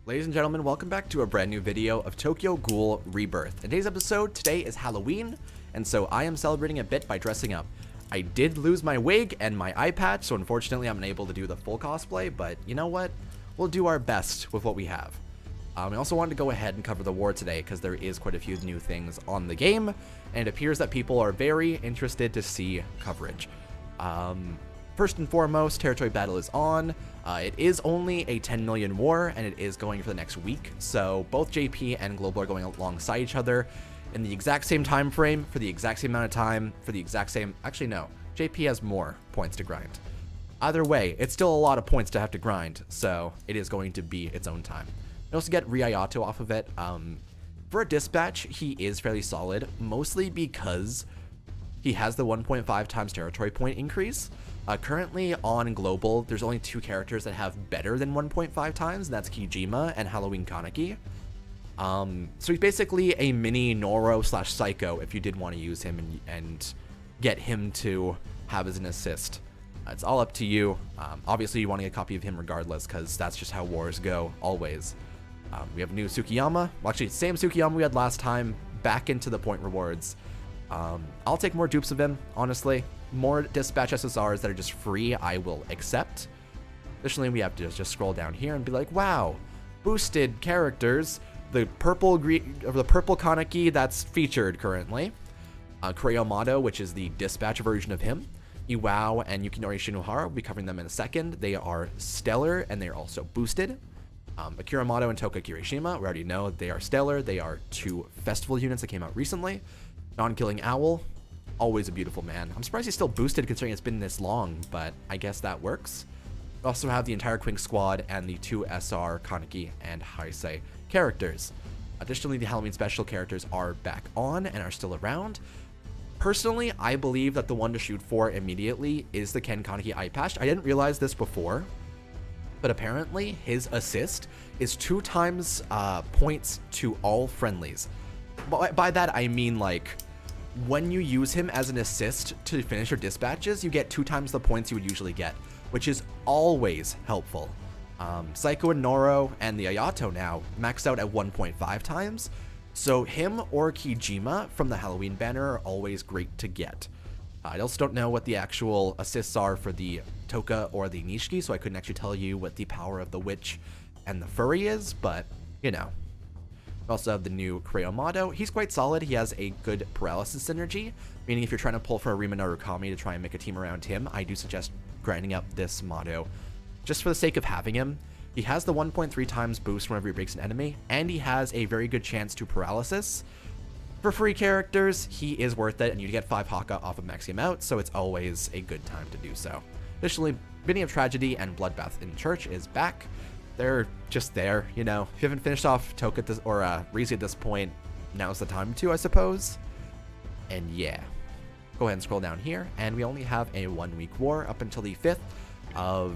Ladies and gentlemen, welcome back to a brand new video of Tokyo Ghoul Rebirth. In today's episode, today is Halloween, and so I am celebrating a bit by dressing up. I did lose my wig and my eye patch, so unfortunately I'm unable to do the full cosplay, but you know what? We'll do our best with what we have. I also wanted to go ahead and cover the war today because there is quite a few new things on the game, and it appears that people are very interested to see coverage. First and foremost, territory battle is on. It is only a 10 million war, and it is going for the next week. So both JP and Global are going alongside each other in the exact same time frame, for the exact same amount of time, for the exact same... Actually, no. JP has more points to grind. Either way, it's still a lot of points to have to grind, so it is going to be its own time. You also get LeaIsChill off of it. For a dispatch, he is fairly solid, mostly because he has the 1.5 times territory point increase. Currently on Global, there's only two characters that have better than 1.5 times, and that's Kijima and Halloween Kaneki. So he's basically a mini Noro / Psycho if you did want to use him and get him to have as an assist. It's all up to you. Obviously, you want to get a copy of him regardless, because that's just how wars go, always. We have new Tsukiyama. Well, actually, same Tsukiyama we had last time, back into the point rewards. I'll take more dupes of him, honestly. More dispatch SSRs that are just free, I will accept. Additionally, we have to just scroll down here and be like, wow, boosted characters. The purple Kaneki that's featured currently. Kurayamato, which is the dispatch version of him. Iwao and Yukinori Shinohara, we'll be covering them in a second. They are stellar, and they're also boosted. Akiramato and Toka Kirishima, we already know they are stellar. They are two festival units that came out recently. Non-killing Owl, always a beautiful man. I'm surprised he's still boosted considering it's been this long, but I guess that works. We also have the entire Quink squad and the two SR, Kaneki, and Heisei characters. Additionally, the Halloween special characters are back on and are still around. Personally, I believe that the one to shoot for immediately is the Ken Kaneki eye patch. I didn't realize this before, but apparently his assist is 2 times points to all friendlies. By that, I mean, like, when you use him as an assist to finish your dispatches, you get 2 times the points you would usually get, which is always helpful. Psycho and Noro and the Ayato now maxed out at 1.5 times, so him or Kijima from the Halloween banner are always great to get. I also don't know what the actual assists are for the Toka or the Nishiki, so I couldn't actually tell you what the power of the Witch and the Furry is, but, you know. We also have the new Kurayamato. He's quite solid. He has a good paralysis synergy, meaning if you're trying to pull for Arima Narukami to try and make a team around him, I do suggest grinding up this motto just for the sake of having him. He has the 1.3 times boost whenever he breaks an enemy, and he has a very good chance to paralysis. For free characters, he is worth it, and you get 5 Haka off of maxing him out, so it's always a good time to do so. Additionally, Beginning of Tragedy and Bloodbath in Church is back. They're just there, you know. If you haven't finished off Toka or Rizi at this point, now's the time to, I suppose. And yeah, go ahead and scroll down here, and we only have a 1-week war up until the 5th of...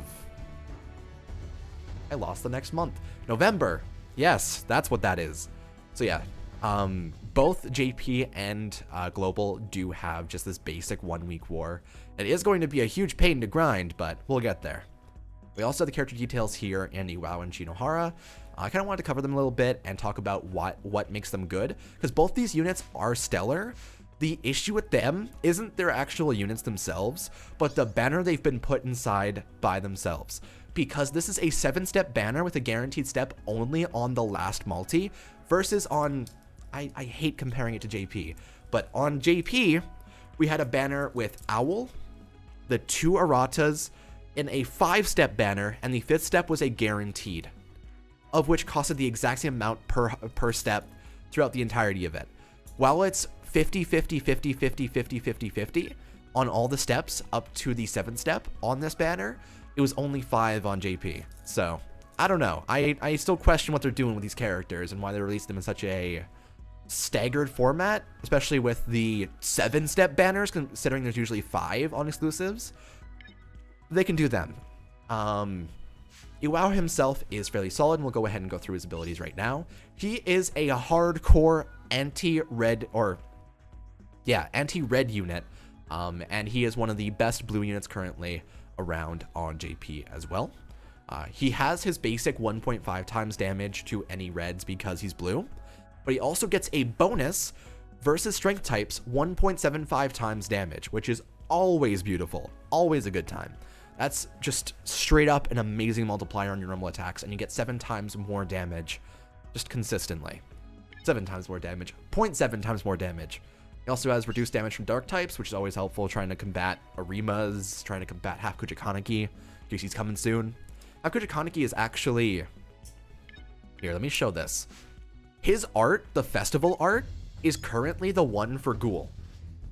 I lost the next month. November. Yes, that's what that is. So yeah, both JP and Global do have just this basic 1-week war. It is going to be a huge pain to grind, but we'll get there. We also have the character details here in Iwao and Shinohara. I kind of wanted to cover them a little bit and talk about what makes them good, because both these units are stellar. The issue with them isn't their actual units themselves, but the banner they've been put inside by themselves. Because this is a 7-step banner with a guaranteed step only on the last multi, versus on, I hate comparing it to JP, but on JP, we had a banner with Owl, the 2 ARATAs, in a 5-step banner, and the 5th step was a guaranteed, of which costed the exact same amount per step throughout the entirety of it. While it's 50, 50, 50, 50, 50, 50, 50 on all the steps up to the 7th step on this banner, it was only 5 on JP. So, I don't know. I still question what they're doing with these characters and why they released them in such a staggered format, especially with the 7-step banners, considering there's usually 5 on exclusives. They can do them. Iwao himself is fairly solid, and we'll go ahead and go through his abilities right now. He is a hardcore anti-red unit, and he is one of the best blue units currently around on JP as well. He has his basic 1.5 times damage to any reds because he's blue, but he also gets a bonus versus strength types 1.75 times damage, which is always beautiful, always a good time. That's just straight up an amazing multiplier on your normal attacks, and you get 7 times more damage just consistently. 7 times more damage, 0.7 times more damage. He also has reduced damage from dark types, which is always helpful trying to combat Arimas, trying to combat half Kujikaneki. JC's coming soon. Half Kujikaneki is actually... Here, let me show this. His art, the festival art, is currently the one for Ghoul.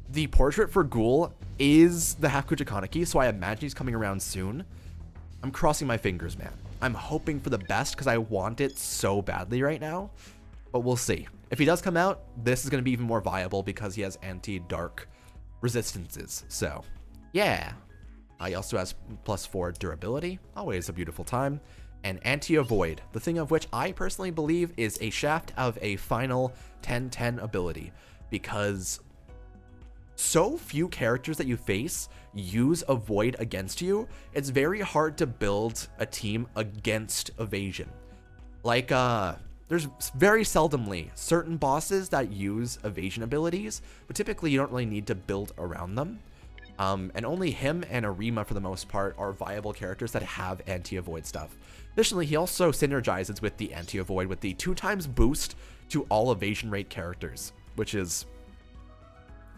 The portrait for Ghoul is the half Kujikaneki, so I imagine he's coming around soon. I'm crossing my fingers, man. I'm hoping for the best because I want it so badly right now, but we'll see. If he does come out, this is going to be even more viable because he has anti-dark resistances. So, yeah. He also has +4 durability, always a beautiful time, and anti-avoid, the thing of which I personally believe is a shaft of a final 10-10 ability, because so few characters that you face use avoid against you. It's very hard to build a team against evasion. Like, there's very seldomly certain bosses that use evasion abilities, but typically you don't really need to build around them. And only him and Arima, for the most part, are viable characters that have anti-avoid stuff. Additionally, he also synergizes with the anti-avoid with the 2x boost to all evasion rate characters, which is,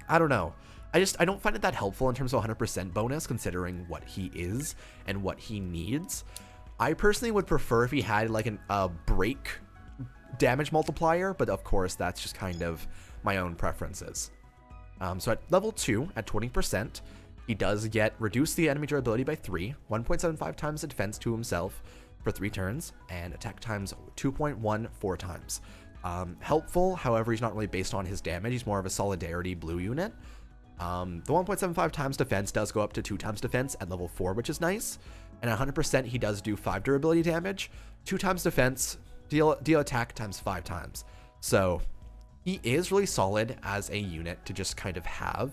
I don't know. I don't find it that helpful in terms of 100% bonus, considering what he is and what he needs. I personally would prefer if he had like a break damage multiplier, but of course that's just kind of my own preferences. So at level 2, at 20%, he does get reduce the enemy durability by 3, 1.75 times the defense to himself for 3 turns, and attack times 2.14 times. Helpful, however, he's not really based on his damage. He's more of a solidarity blue unit. The 1.75 times defense does go up to 2 times defense at level 4, which is nice. And at 100%, he does do 5 durability damage, 2 times defense, deal attack times 5 times. So he is really solid as a unit to just kind of have.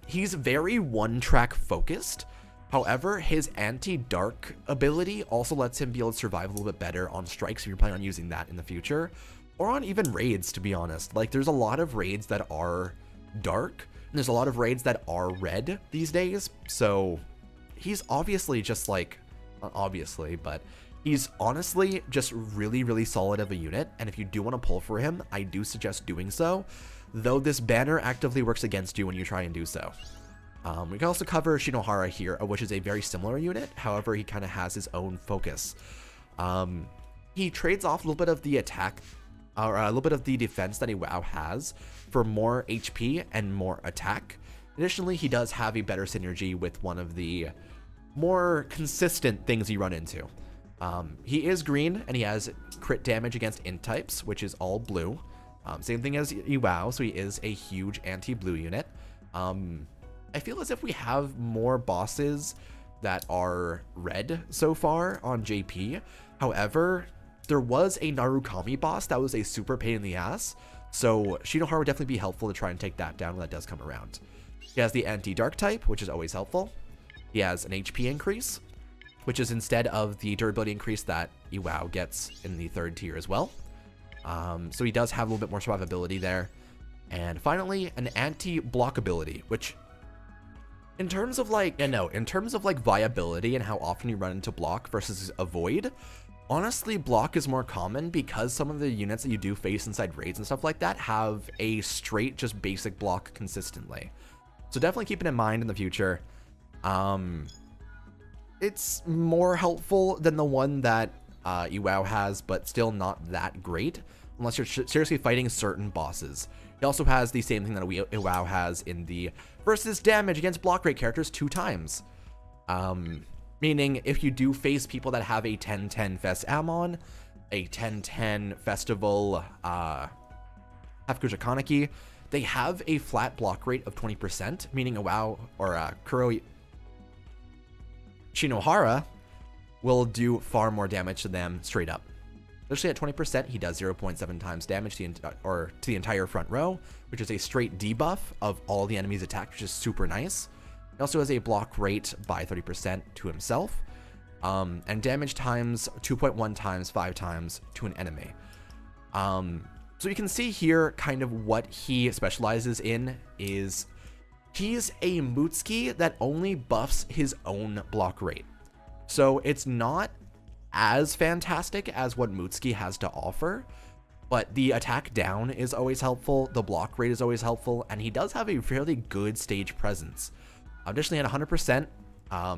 He's very one-track focused. However, his anti-dark ability also lets him be able to survive a little bit better on strikes if you're planning on using that in the future. Or on even raids, to be honest. Like, there's a lot of raids that are dark, and there's a lot of raids that are red these days. So he's obviously just like, not obviously, but he's honestly just really, really solid of a unit, and if you do want to pull for him, I do suggest doing so, though this banner actively works against you when you try and do so. We can also cover Shinohara here, which is a very similar unit, however, he kind of has his own focus. He trades off a little bit of the attack, or a little bit of the defense that Iwao has for more HP and more attack. Additionally, he does have a better synergy with one of the more consistent things you run into. He is green, and he has crit damage against int types, which is all blue. Same thing as Iwao, so he is a huge anti-blue unit. I feel as if we have more bosses that are red so far on JP. However, there was a Narukami boss that was a super pain in the ass, so Shinohara would definitely be helpful to try and take that down when that does come around. He has the anti-dark type, which is always helpful. He has an HP increase, which is instead of the durability increase that Iwao gets in the 3rd tier as well. So he does have a little bit more survivability there. And finally, an anti-block ability, which in terms of like, in terms of like viability and how often you run into block versus avoid, honestly, block is more common because some of the units that you do face inside raids and stuff like that have a straight, just basic block consistently. So definitely keep it in mind in the future. It's more helpful than the one that Iwao has, but still not that great unless you're seriously fighting certain bosses. He also has the same thing that Iwao has in the versus damage against block rate characters 2 times. Meaning if you do face people that have a 10-10 Fest Amon, a 10-10 Festival Hafukuja Kaneki, they have a flat block rate of 20%, meaning Iwao or Kuro Shinohara will do far more damage to them straight up. Especially at 20%, he does 0.7 times damage to the entire front row, which is a straight debuff of all the enemy's attack, which is super nice. He also has a block rate by 30% to himself. and damage times 2.1 times 5 times to an enemy. So you can see here kind of what he specializes in is he's a Mutsuki that only buffs his own block rate. So it's not as fantastic as what Mutsuki has to offer, but the attack down is always helpful, the block rate is always helpful, and he does have a fairly good stage presence. Additionally, at 100%,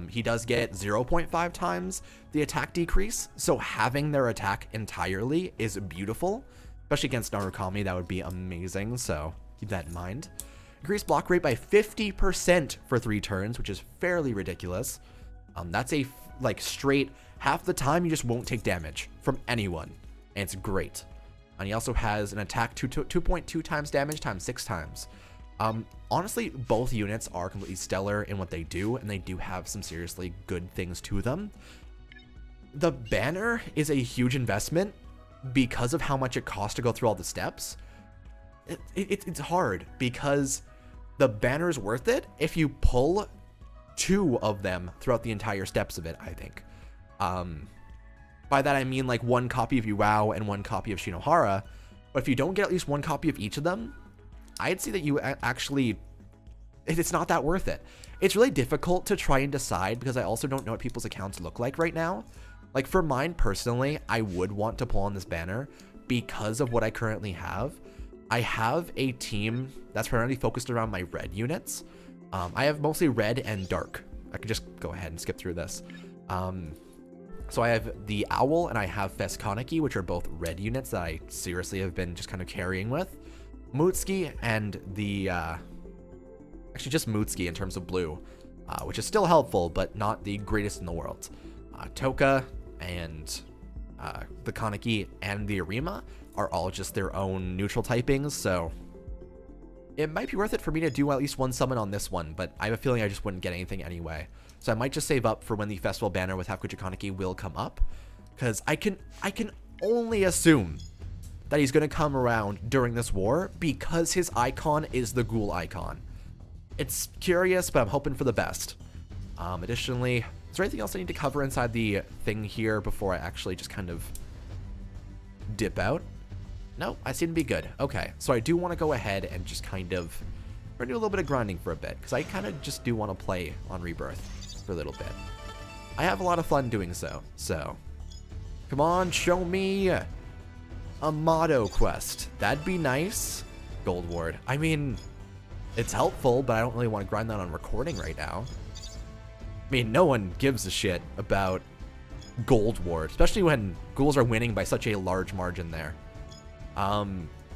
he does get 0.5 times the attack decrease, so having their attack entirely is beautiful, especially against Narukami. That would be amazing, so keep that in mind. Increased block rate by 50% for 3 turns, which is fairly ridiculous. That's a like straight half the time you just won't take damage from anyone, and it's great. And he also has an attack 2.2 times damage times 6 times. Honestly, both units are completely stellar in what they do, and they do have some seriously good things to them. The banner is a huge investment because of how much it costs to go through all the steps. It's hard because the banner is worth it if you pull 2 of them throughout the entire steps of it, I think. By that I mean like 1 copy of Yuao and 1 copy of Shinohara, but if you don't get at least 1 copy of each of them, I'd say that you actually, it's not that worth it. It's really difficult to try and decide because I also don't know what people's accounts look like right now. Like for mine personally, I would want to pull on this banner because of what I currently have. I have a team that's primarily focused around my red units. I have mostly red and dark. I could just go ahead and skip through this. So I have the Owl and I have Feskoniki, which are both red units that I seriously have been just kind of carrying with. Mutsuki and the, actually just Mutsuki in terms of blue, which is still helpful, but not the greatest in the world. Toka and the Kaneki and the Arima are all just their own neutral typings, so it might be worth it for me to do at least 1 summon on this one, but I have a feeling I just wouldn't get anything anyway. So I might just save up for when the festival banner with Hakuchi Kaneki will come up, because I can only assume that he's going to come around during this war because his icon is the Ghoul icon. It's curious, but I'm hoping for the best. Additionally, is there anything else I need to cover inside the thing here before I actually just kind of dip out? No, I seem to be good. Okay, so I do want to go ahead and just kind of do a little bit of grinding for a bit, because I kind of just do want to play on Rebirth for a little bit. I have a lot of fun doing so, come on, show me a motto quest. That'd be nice. Gold Ward. I mean, it's helpful, but I don't really want to grind that on recording right now. I mean, no one gives a shit about Gold Ward, especially when ghouls are winning by such a large margin there.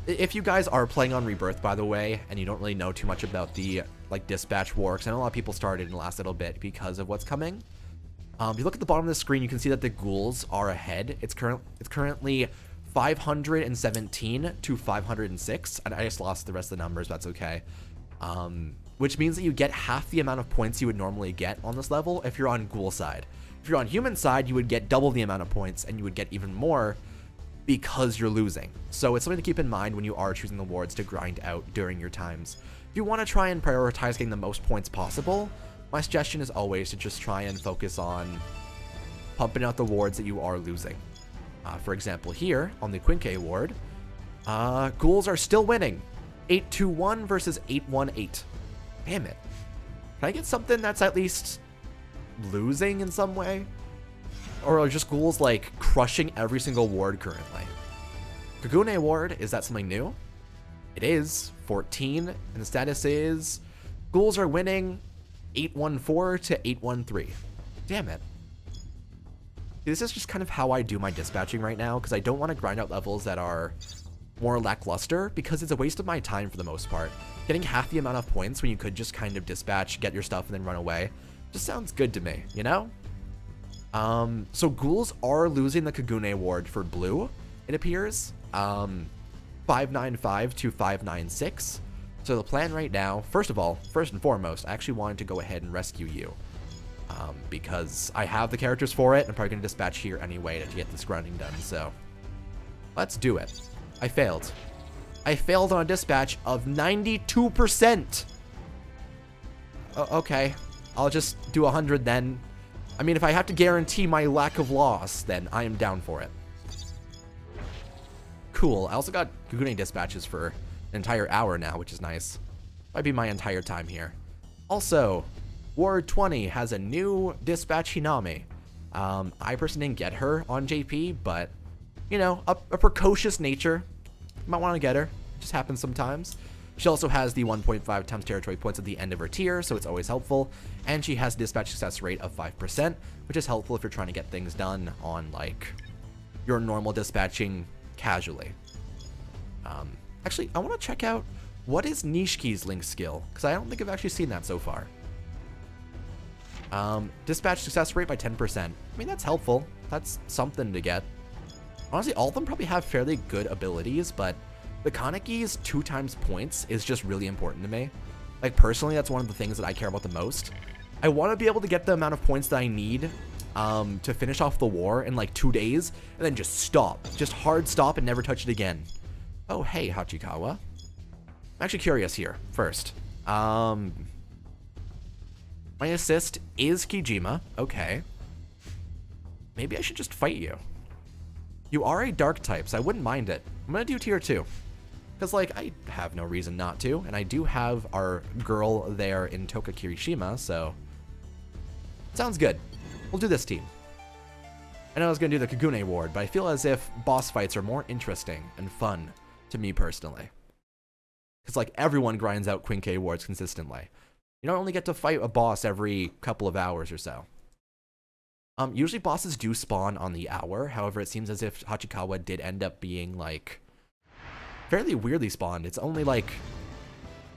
If you guys are playing on Rebirth, by the way, and you don't really know too much about the like dispatch war, because I know a lot of people started in the last little bit because of what's coming. If you look at the bottom of the screen, you can see that the ghouls are ahead. It's currently 517 to 506, and I just lost the rest of the numbers, but that's okay. Which means that you get half the amount of points you would normally get on this level if you're on ghoul side. If you're on human side, you would get double the amount of points, and you would get even more because you're losing. So it's something to keep in mind when you are choosing the wards to grind out during your times. If you want to try and prioritize getting the most points possible, my suggestion is always to just try and focus on pumping out the wards that you are losing. For example, here on the Quinque ward, ghouls are still winning. 8-2-1 versus 8-1-8. Damn it. Can I get something that's at least losing in some way? Or are just ghouls like crushing every single ward currently? Kagune ward, is that something new? It is 14, and the status is ghouls are winning 8-1-4 to 8-1-3. Damn it. This is just kind of how I do my dispatching right now, because I don't want to grind out levels that are more lackluster, because it's a waste of my time for the most part. Getting half the amount of points when you could just kind of dispatch, get your stuff, and then run away just sounds good to me, you know? So ghouls are losing the Kagune ward for blue, it appears. 595 to 596. So the plan right now, first and foremost, I actually wanted to go ahead and rescue you. Because I have the characters for it, and I'm probably going to dispatch here anyway to get this grinding done, so let's do it. I failed. I failed on a dispatch of 92%. Okay, I'll just do 100 then. I mean, if I have to guarantee my lack of loss, then I am down for it. Cool. I also got Gugune dispatches for an entire hour now, which is nice. Might be my entire time here. Also, Ward 20 has a new dispatch Hinami. I personally didn't get her on JP, but, you know, a precocious nature. You might want to get her. It just happens sometimes. She also has the 1.5 times territory points at the end of her tier, so it's always helpful. And she has a dispatch success rate of 5%, which is helpful if you're trying to get things done on, like, your normal dispatching casually. Actually, I want to check out what is Nishki's link skill, because I don't think I've actually seen that so far. Dispatch success rate by 10%. I mean, that's helpful. That's something to get. Honestly, all of them probably have fairly good abilities, but the Kaneki's 2 times points is just really important to me. Like, personally, that's one of the things that I care about the most. I want to be able to get the amount of points that I need to finish off the war in like 2 days, and then just stop. Just hard stop and never touch it again. Oh, hey, Hachikawa. I'm actually curious here, first. My assist is Kijima. Okay. Maybe I should just fight you. You are a dark type, so I wouldn't mind it. I'm gonna do tier 2. Because, like, I have no reason not to, and I do have our girl there in Toka Kirishima, so... Sounds good. We'll do this team. I know I was gonna do the Kagune ward, but I feel as if boss fights are more interesting and fun to me personally. Because, like, everyone grinds out Quinke wards consistently. You don't only get to fight a boss every couple of hours or so. Usually bosses do spawn on the hour. However, it seems as if Hachikawa did end up being, like, fairly weirdly spawned. It's only, like...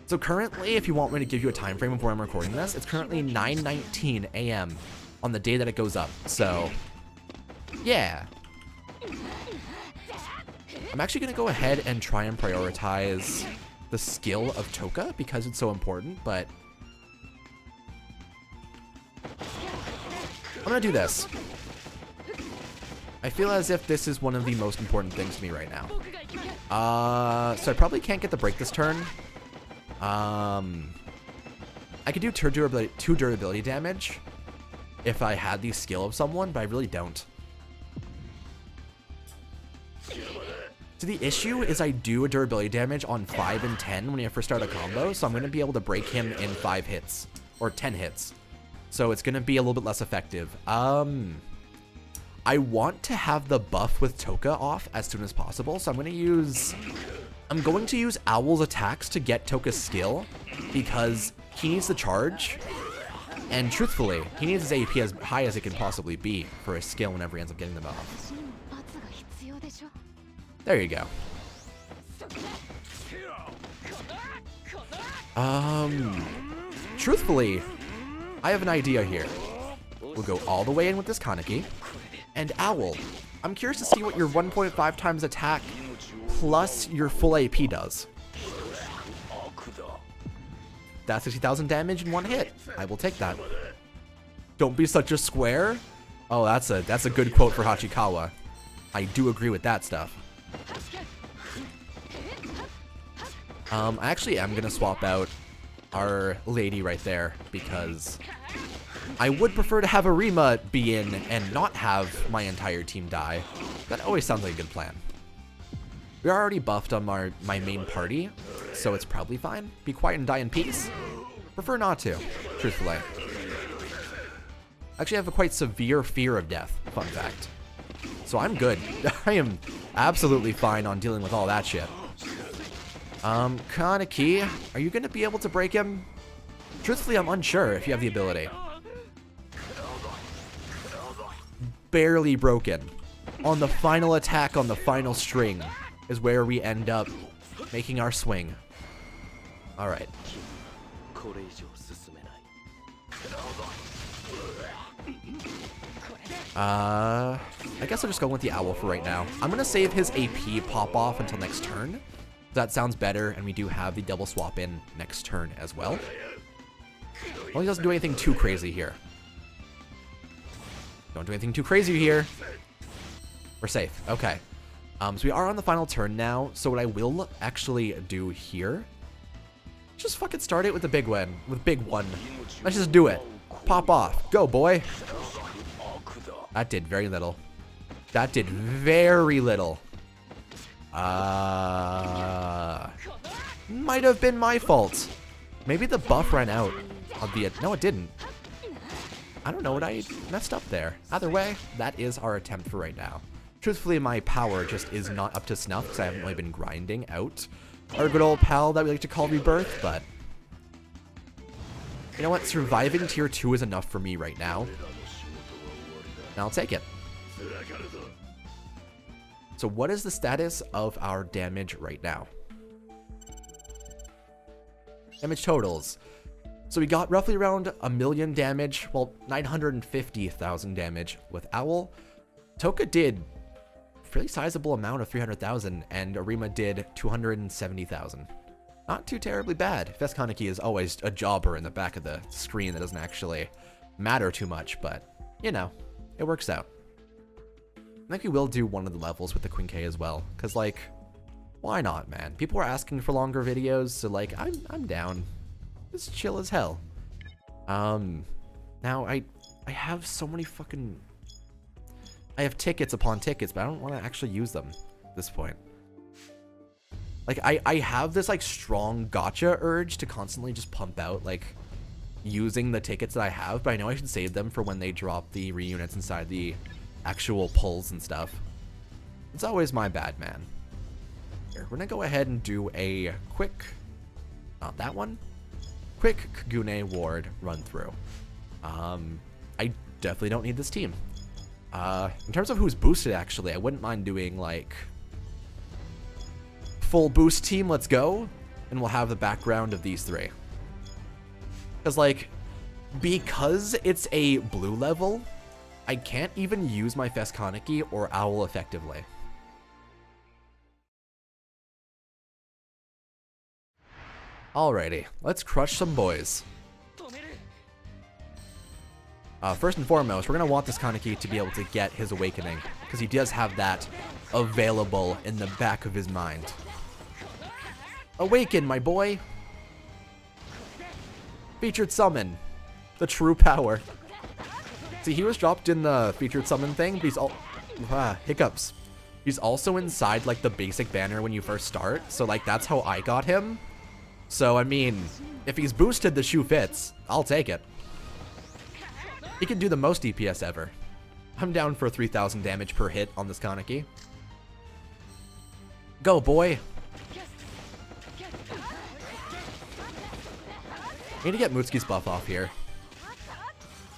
So currently, if you want me to give you a time frame of where I'm recording this, it's currently 9:19 a.m. on the day that it goes up. So, yeah. I'm actually going to go ahead and try and prioritize the skill of Toka because it's so important, but... I'm going to do this. I feel as if this is one of the most important things to me right now. So I probably can't get the break this turn. I could do 2 durability damage if I had the skill of someone, but I really don't. So the issue is I do a durability damage on 5 and 10 when I first start a combo, so I'm going to be able to break him in 5 hits, or 10 hits. So it's going to be a little bit less effective. I want to have the buff with Toka off as soon as possible, so I'm going to use Owl's attacks to get Toka's skill, because he needs the charge, and truthfully, he needs his AP as high as it can possibly be for his skill whenever he ends up getting the buff. There you go. Truthfully, I have an idea here. We'll go all the way in with this Kaneki. And Owl, I'm curious to see what your 1.5 times attack plus your full AP does. That's 60,000 damage in 1 hit. I will take that. Don't be such a square. Oh, that's a good quote for Hachikawa. I do agree with that stuff. I actually am going to swap out our lady right there because I would prefer to have Arima be in and not have my entire team die. That always sounds like a good plan. We are already buffed on my main party, so it's probably fine. Be quiet and die in peace. Prefer not to, truthfully. Actually, I have a quite severe fear of death, fun fact. So I'm good. I am absolutely fine on dealing with all that shit. Kaneki, are you going to be able to break him? Truthfully, I'm unsure if you have the ability. Barely broken. On the final attack on the final string is where we end up making our swing. Alright. I guess I'll just go with the Owl for right now. I'm going to save his AP pop off until next turn. That sounds better, and we do have the double swap in next turn as well. Well, he doesn't do anything too crazy here. Don't do anything too crazy here. We're safe. Okay. So we are on the final turn now. So what I will actually do here, just fucking start it with the big one. Let's just do it. Pop off. Go, boy. That did very little. That did very little. Might have been my fault. Maybe the buff ran out of the... No, it didn't. I don't know what I messed up there. Either way, that is our attempt for right now. Truthfully, my power just is not up to snuff because I haven't really been grinding out our good old pal that we like to call Rebirth, but... You know what? Surviving tier 2 is enough for me right now. And I'll take it. So what is the status of our damage right now? Damage totals. So we got roughly around 1 million damage, well, 950,000 damage with Owl. Toka did a fairly sizable amount of 300,000, and Arima did 270,000. Not too terribly bad. Veskoniki is always a jobber in the back of the screen that doesn't actually matter too much, but, you know, it works out. I think we will do one of the levels with the Queen K as well, because, like, why not, man? People are asking for longer videos, so, like, I'm down. It's chill as hell. Now, I have so many fucking... I have tickets upon tickets, but I don't want to actually use them at this point. Like, I have this, like, strong gotcha urge to constantly just pump out, like, using the tickets that I have, but I know I should save them for when they drop the reunits inside the actual pulls and stuff. It's always my bad, man. Here, we're gonna go ahead and do a quick... Not that one. Quick Kagune Ward run through. I definitely don't need this team. In terms of who's boosted, actually, I wouldn't mind doing, like, full boost team, let's go, and we'll have the background of these three. Because, like, because it's a blue level, I can't even use my Veskoniki or Owl effectively. Alrighty, let's crush some boys. First and foremost, we're going to want this Kaneki to be able to get his awakening, because he does have that available in the back of his mind. Awaken, my boy! Featured summon. The true power. See, he was dropped in the featured summon thing, but he's all... hiccups. He's also inside, like, the basic banner when you first start, so, like, that's how I got him. So, I mean, if he's boosted, the shoe fits. I'll take it. He can do the most DPS ever. I'm down for 3,000 damage per hit on this Kaneki. Go, boy. Need to get Mutsuki's buff off here.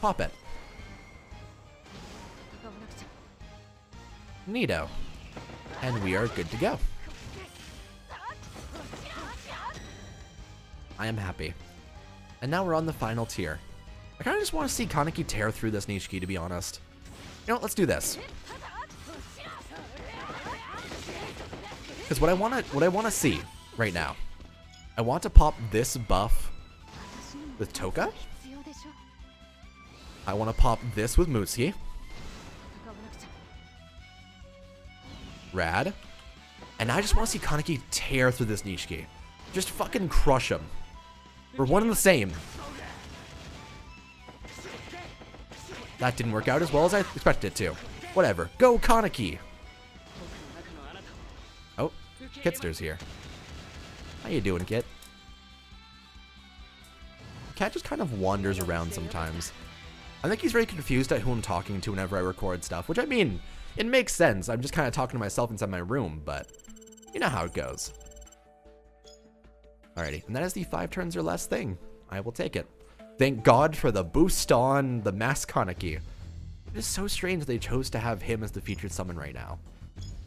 Pop it. Neato. And we are good to go. I am happy. And now we're on the final tier. I kind of just want to see Kaneki tear through this Nishiki, to be honest. You know what, let's do this. Because what I want to see right now, I want to pop this buff with Toka. I want to pop this with Mutsuki. Rad. And I just want to see Kaneki tear through this Nishiki. Just fucking crush him. We're one and the same. That didn't work out as well as I expected it to. Whatever. Go, Kaneki! Oh, Kitster's here. How you doing, Kit? Cat just kind of wanders around sometimes. I think he's very confused at who I'm talking to whenever I record stuff, which, I mean, it makes sense. I'm just kind of talking to myself inside my room, but you know how it goes. Alrighty, and that is the 5 turns or less thing. I will take it. Thank God for the boost on the Mask Kaneki. It is so strange that they chose to have him as the featured summon right now.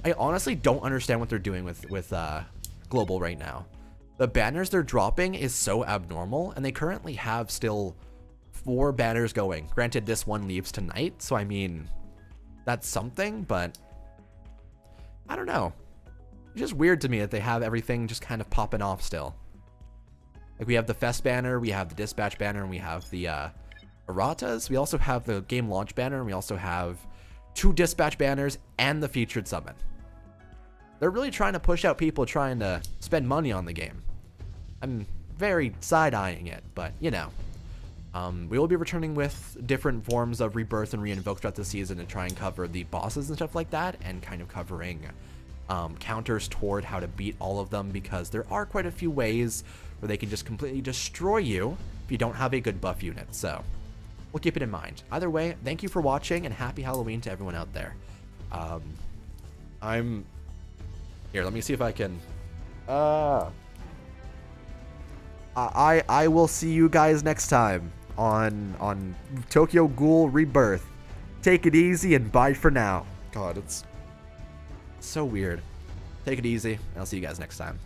I honestly don't understand what they're doing with Global right now. The banners they're dropping is so abnormal, and they currently have still 4 banners going. Granted, this one leaves tonight, so I mean, that's something, but I don't know. It's just weird to me that they have everything just kind of popping off still. Like, we have the Fest banner, we have the Dispatch banner, and we have the ARATAs. We also have the Game Launch banner, and we also have 2 Dispatch banners and the Featured Summon. They're really trying to push out people trying to spend money on the game. I'm very side-eyeing it, but, you know. We will be returning with different forms of rebirth and reinvoke throughout the season to try and cover the bosses and stuff like that, and kind of covering counters toward how to beat all of them, because there are quite a few ways where they can just completely destroy you if you don't have a good buff unit. So we'll keep it in mind. Either way, thank you for watching, and happy Halloween to everyone out there. Here, let me see if I can... I will see you guys next time on Tokyo Ghoul Rebirth. Take it easy and bye for now. God, it's so weird. Take it easy, and I'll see you guys next time.